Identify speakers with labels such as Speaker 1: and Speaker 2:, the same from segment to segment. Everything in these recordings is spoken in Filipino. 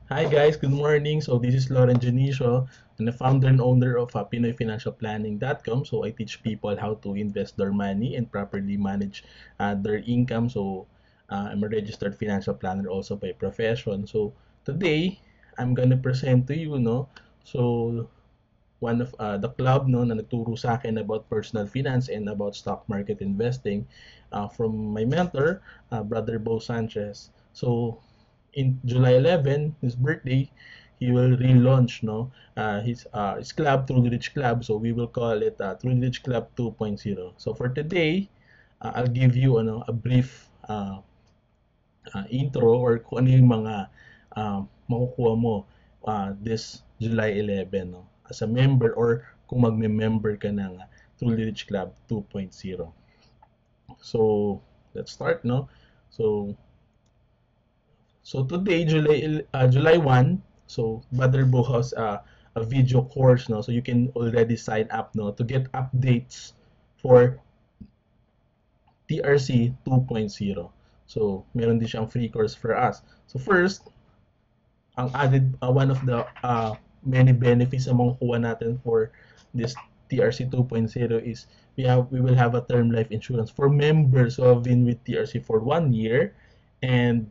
Speaker 1: Hi guys, good morning. So this is Lauren Janicio. I'm the founder and owner of PinoyFinancialPlanning.com. So I teach people how to invest their money and properly manage their income. So I'm a registered financial planner also by profession. So today I'm gonna present to you, so one of the club na nagturo sa akin about personal finance and about stock market investing from my mentor, Brother Bo Sanchez. So in July 11, his birthday, he will relaunch his club, True Rich Club. So we will call it True Rich Club 2.0. So for today, I'll give you a brief intro or kung ano yung mga makukuha mo this July 11 as a member or kung magme-member ka ng Truly Rich Club 2.0. So let's start, no? So today, July 1, so Brother Bo has a video course, no? So you can already sign up, no, to get updates for TRC 2.0. So meron din siyang free course for us. So first, ang added one of the many benefits na makukuha natin for this TRC 2.0 is we will have a term life insurance for members who have been with TRC for 1 year and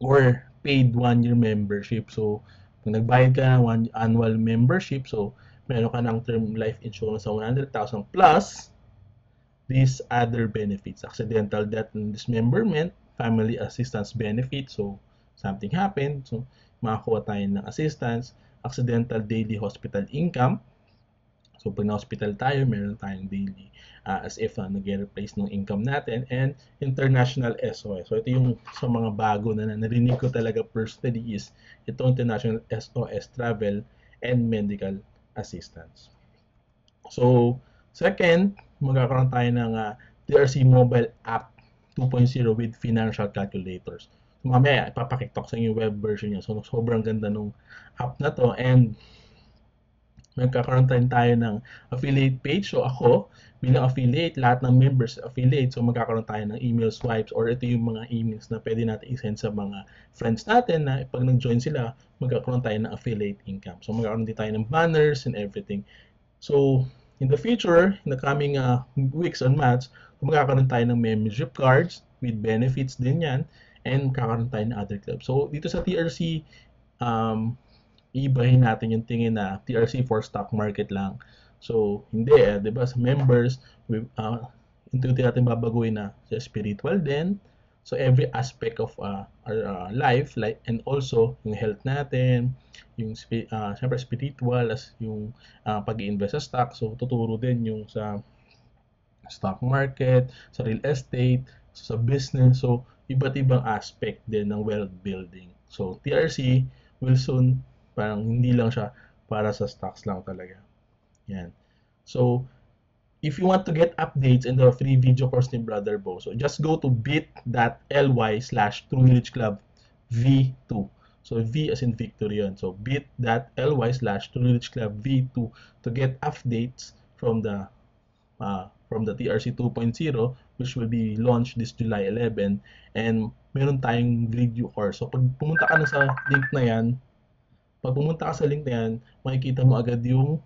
Speaker 1: or paid 1 year membership. So, kung nagbayad ka ng one annual membership, so meron ka ng term life insurance sa 100,000 plus these other benefits, accidental death and dismemberment, family assistance benefit, so something happened, so makakuha tayo ng assistance, accidental daily hospital income, so pag na-hospital tayo, meron tayong daily as if nag-replace ng income natin, and international SOS. So ito yung sa mga bago na narinig ko talaga personally is ito international SOS travel and medical assistance. So second, magkakaroon tayo ng TRC mobile app 2.0 with financial calculators. So, mamaya ipapakita ko sa inyo yung web version niya. So sobrang ganda nung app na to, and magkakaroon tayo ng affiliate page. So ako, bilang affiliate, lahat ng members affiliate. So magkakaroon tayo ng email swipes, or ito yung mga emails na pwede natin i-send sa mga friends natin na pag nag-join sila, magkakaroon tayo ng affiliate income. So magkakaroon din tayo ng banners and everything. So in the future, in the coming weeks and months, magkakaroon tayo ng membership cards with benefits din yan, and kakaroon tayo ng other clubs. So dito sa TRC, ibahin natin yung tingin na TRC for stock market lang. So, hindi di ba? Sa members, unti-unti natin babaguhin na sa spiritual din. So, every aspect of our life, like, and also yung health natin, yung syempre spiritual, as yung pag-i-invest sa stock. So, tuturo din yung sa stock market, sa real estate, sa business. So, iba't ibang aspect din ng wealth building. So, TRC will soon parang hindi lang siya para sa stocks lang talaga. Yan. So, if you want to get updates in the free video course ni Brother Bo, so just go to bit.ly/truelyrichclub V2. So, V as in victory yun. So, bit.ly/truelyrichclub V2 to get updates from the TRC 2.0, which will be launched this July 11. And meron tayong video course. So, pag pumunta ka na sa link na yan, pag pumunta ka sa link na yan, makikita mo agad yung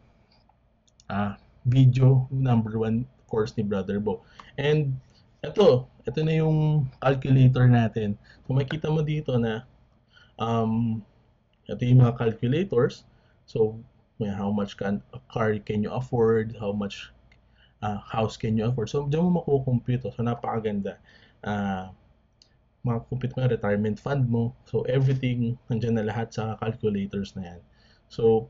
Speaker 1: video number 1 course ni Brother Bo. And ito na yung calculator natin. So makikita mo dito na ito yung mga calculators. So how much car can you afford, how much house can you afford. So diyan mo makukompute. So napakaganda. Makakompute mo yung retirement fund mo. So, everything, nandiyan na lahat sa calculators na yan. So,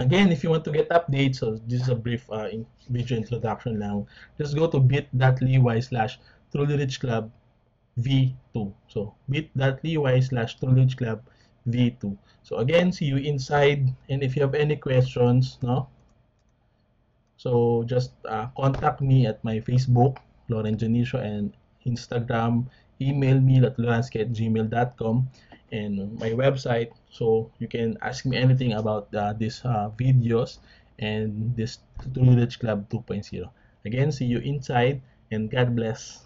Speaker 1: again, if you want to get updates, so this is a brief video introduction lang. Just go to bit.ly/truelyrichclub V2. So, bit.ly/truelyrichclub V2. So, again, see you inside. And if you have any questions, so just contact me at my Facebook, Lauren Janicio, and Instagram, email me at loransky@gmail.com, and my website, so you can ask me anything about these videos and this True Rich Club 2.0. Again, see you inside, and God bless.